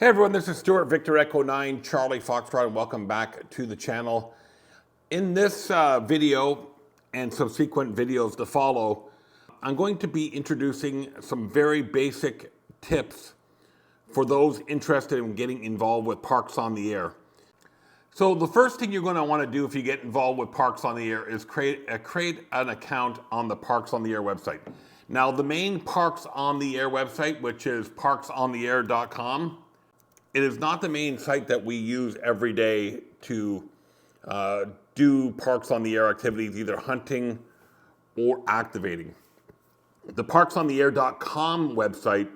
Hey everyone, this is Stuart, Victor Echo 9, Charlie Foxtrot, and welcome back to the channel. In this video and subsequent videos to follow, I'm going to be introducing some very basic tips for those interested in getting involved with Parks on the Air. So the first thing you're going to want to do if you get involved with Parks on the Air is create an account on the Parks on the Air website. Now the main Parks on the Air website, which is parksontheair.com, it is not the main site that we use every day to do Parks on the Air activities, either hunting or activating. The parksontheair.com website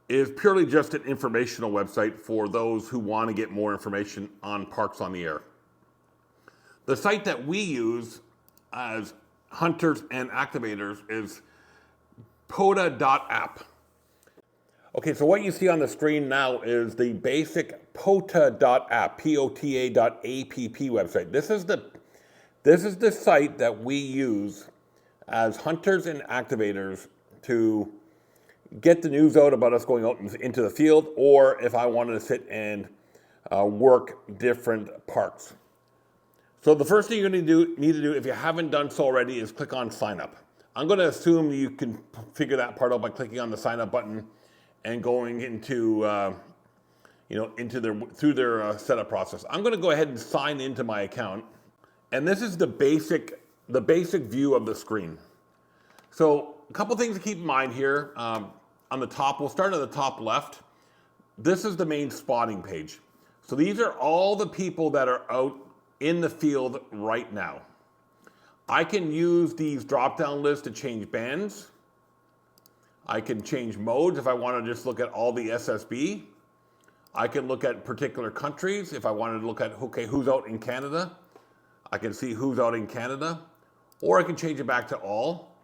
is purely just an informational website for those who want to get more information on Parks on the Air. The site that we use as hunters and activators is pota.app. Okay, so what you see on the screen now is the basic pota.app, pota.app website. This is the site that we use as hunters and activators to get the news out about us going out into the field, or if I wanted to sit and work different parks. So the first thing you're going to need to do, if you haven't done so already, is click on sign up. I'm going to assume you can figure that part out by clicking on the sign up button and going into through their setup process. I'm going to go ahead and sign into my account, and this is the basic view of the screen. So a couple things to keep in mind here. On the top, we'll start at the top left. This is the main spotting page. So these are all the people that are out in the field right now. I can use these drop-down lists to change bands. I can change modes if I want to just look at all the SSB. I can look at particular countries if I wanted to look at, okay, who's out in Canada. I can see who's out in Canada. Or I can change it back to all.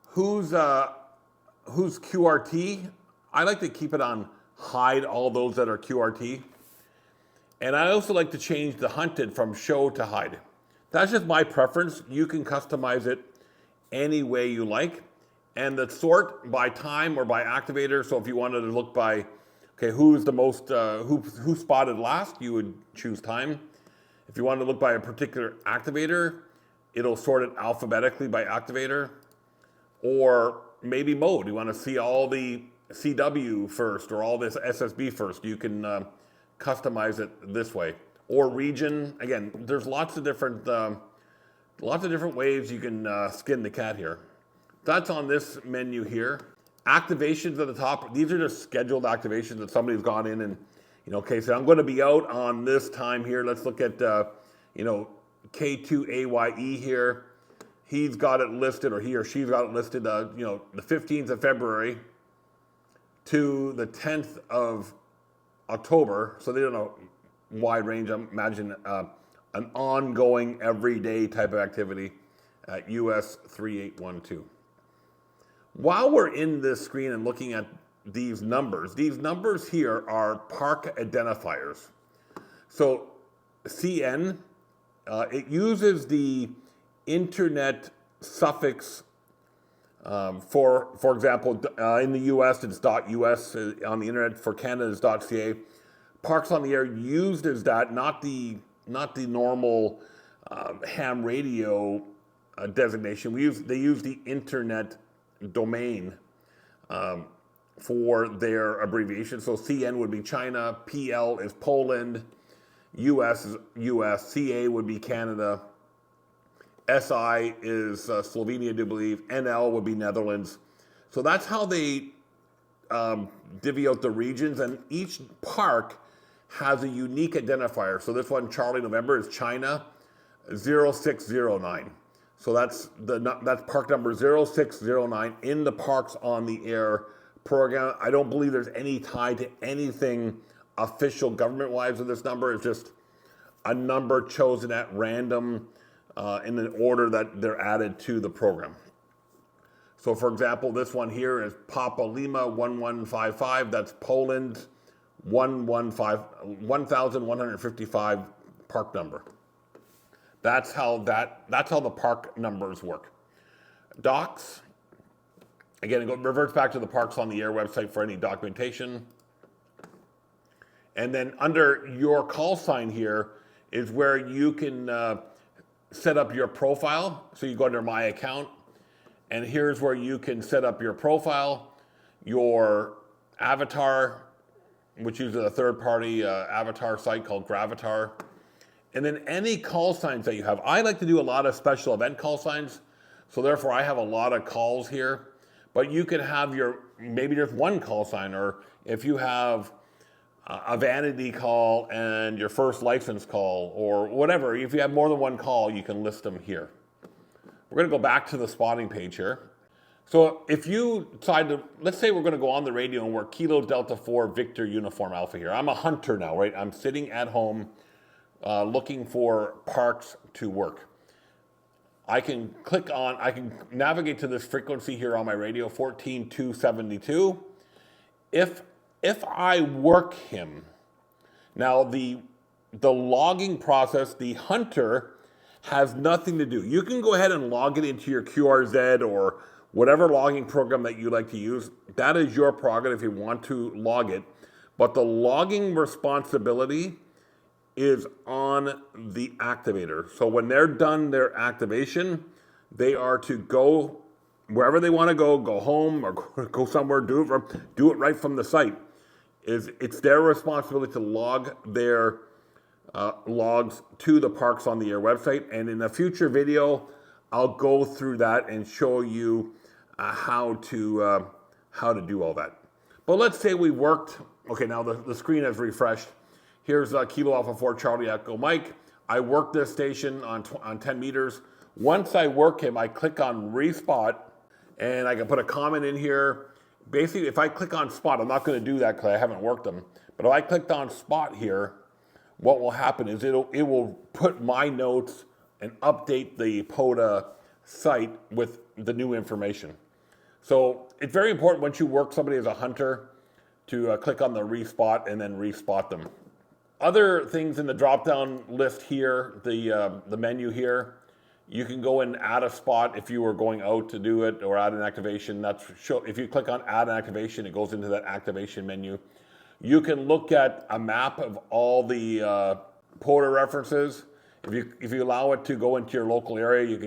Who's QRT? I like to keep it on hide all those that are QRT. And I also like to change the hunted from show to hide. That's just my preference. You can customize it any way you like. And the sort by time or by activator. So if you wanted to look by, okay, who's the most, who spotted last, you would choose time. If you wanted to look by a particular activator, it'll sort it alphabetically by activator. Or maybe mode. You want to see all the CW first or all this SSB first. You can customize it this way. Or region. Again, there's lots of different ways you can skin the cat here. That's on this menu here. Activations at the top. These are just scheduled activations that somebody's gone in and, okay, so I'm going to be out on this time here. Let's look at, K2AYE here. He's got it listed, or he or she's got it listed, the 15th of February to the 10th of October. So they don't know wide range. I imagine an ongoing, everyday type of activity at US 3812. While we're in this screen and looking at these numbers here are park identifiers. So CN, it uses the internet suffix for example, in the US it's .us, on the internet for Canada it's .ca. Parks on the Air used as that, not the normal ham radio designation. They use the internet domain for their abbreviation. So CN would be China, PL is Poland, US is US, CA would be Canada, SI is Slovenia, I do believe, NL would be Netherlands. So that's how they divvy out the regions, and each park has a unique identifier. So this one, Charlie November, is China 0609. So that's park number 0609 in the Parks on the Air program. I don't believe there's any tie to anything official government-wise with this number. It's just a number chosen at random in an order that they're added to the program. So for example, this one here is Papa Lima 1155. That's Poland 1155 park number. That's how the park numbers work. Docs, again, it reverts back to the Parks on the Air website for any documentation. And then under your call sign here is where you can set up your profile. So you go under my account, and here's where you can set up your profile, your avatar, which uses a third-party avatar site called Gravatar, and then any call signs that you have. I like to do a lot of special event call signs, so therefore I have a lot of calls here. But you can have maybe just one call sign, or if you have a vanity call and your first license call, or whatever, if you have more than one call, you can list them here. We're going to go back to the spotting page here. So if you decide to, let's say we're going to go on the radio and we're Kilo Delta 4 Victor Uniform Alpha here. I'm a hunter now, right? I'm sitting at home looking for parks to work. I can navigate to this frequency here on my radio, 14272. If I work him, now the logging process, the hunter has nothing to do. You can go ahead and log it into your QRZ or whatever logging program that you like to use. That is your prerogative if you want to log it. But the logging responsibility is on the activator. So when they're done their activation, they are to go wherever they want to go home or go somewhere, do it right from the site. It's their responsibility to log their logs to the Parks on the Air website. And in a future video, I'll go through that and show you how to do all that. But let's say we worked. Okay, now the screen has refreshed. Here's Kilo Alpha 4 Charlie Echo Mike. I work this station on 10 meters. Once I work him, I click on Respot, and I can put a comment in here. Basically, if I click on Spot, I'm not going to do that because I haven't worked them. But if I clicked on Spot here, what will happen is it will put my notes and update the POTA site with the new information. So it's very important once you work somebody as a hunter to click on the Respot and then respot them. Other things in the drop-down list here, the menu here, you can go and add a spot if you were going out to do it, or add an activation. If you click on add an activation, it goes into that activation menu. You can look at a map of all the POTA references. If you allow it to go into your local area, you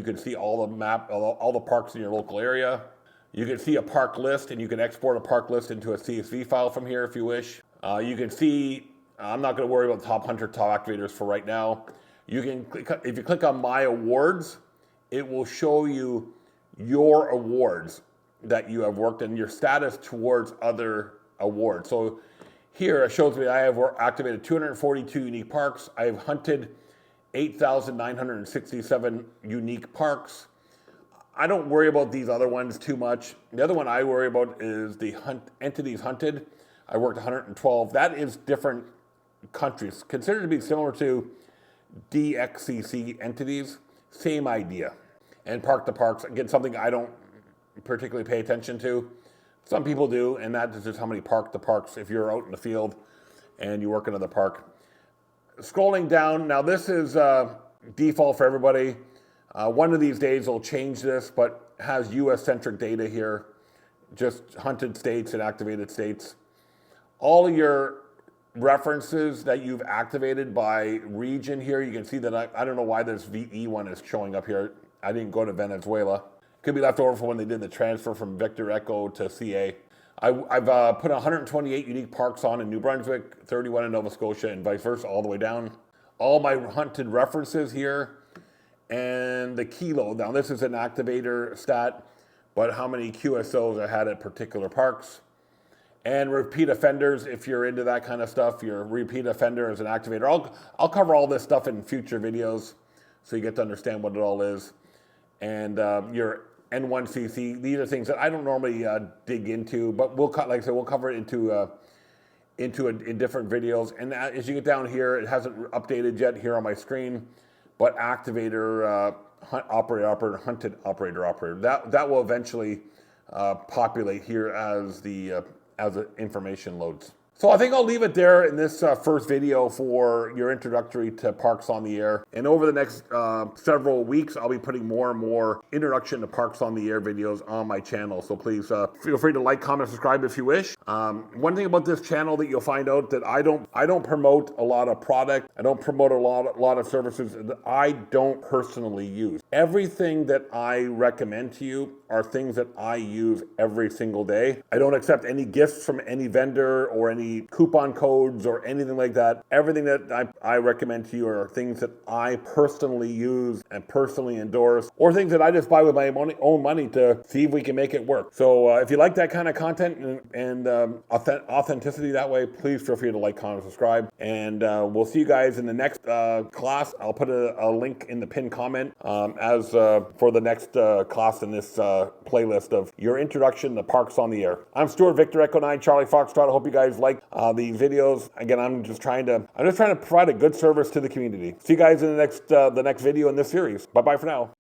can see all the parks in your local area. You can see a park list, and you can export a park list into a CSV file from here if you wish. You can see. I'm not going to worry about the top hunter, top activators for right now. If you click on My Awards, it will show you your awards that you have worked and your status towards other awards. So here it shows me I have activated 242 unique parks. I have hunted 8,967 unique parks. I don't worry about these other ones too much. The other one I worry about is the entities hunted. I worked 112. That is different countries, considered to be similar to DXCC entities, same idea. And park to parks, again, something I don't particularly pay attention to. Some people do, and that is just how many park to parks if you're out in the field and you work in another park. Scrolling down, now this is default for everybody. One of these days they'll change this, but has US-centric data here, just hunted states and activated states. All of your references that you've activated by region here, you can see that I don't know why this VE one is showing up here. I didn't go to Venezuela. Could be left over from when they did the transfer from Victor Echo to CA. I've put 128 unique parks on in New Brunswick, 31 in Nova Scotia, and vice versa, all the way down. All my hunted references here, and the kilo. Now this is an activator stat, but how many QSOs I had at particular parks. And repeat offenders, if you're into that kind of stuff, you're a repeat offender as an activator. I'll cover all this stuff in future videos so you get to understand what it all is. And your N1CC, these are things that I don't normally dig into, but like I said, we'll cover it in different videos. And as you get down here, it hasn't updated yet here on my screen, but activator, operator, hunted operator. That will eventually populate here as the information loads. So I think I'll leave it there in this first video for your introductory to Parks on the Air. And over the next several weeks, I'll be putting more and more introduction to Parks on the Air videos on my channel. So please feel free to like, comment, subscribe if you wish. One thing about this channel that you'll find out that I don't promote a lot of product. I don't promote a lot of services that I don't personally use. Everything that I recommend to you are things that I use every single day. I don't accept any gifts from any vendor or any coupon codes or anything like that. Everything that I recommend to you are things that I personally use and personally endorse, or things that I just buy with my own money to see if we can make it work. So if you like that kind of content and authenticity that way, please feel free to like, comment, subscribe. And we'll see you guys in the next class. I'll put a link in the pinned comment as for the next class in this playlist of your introduction to Parks on the Air. I'm Stuart, Victor Echo 9, Charlie Foxtrot. I hope you guys like the videos. Again, I'm just trying to provide a good service to the community. See you guys in the next video in this series. Bye bye for now.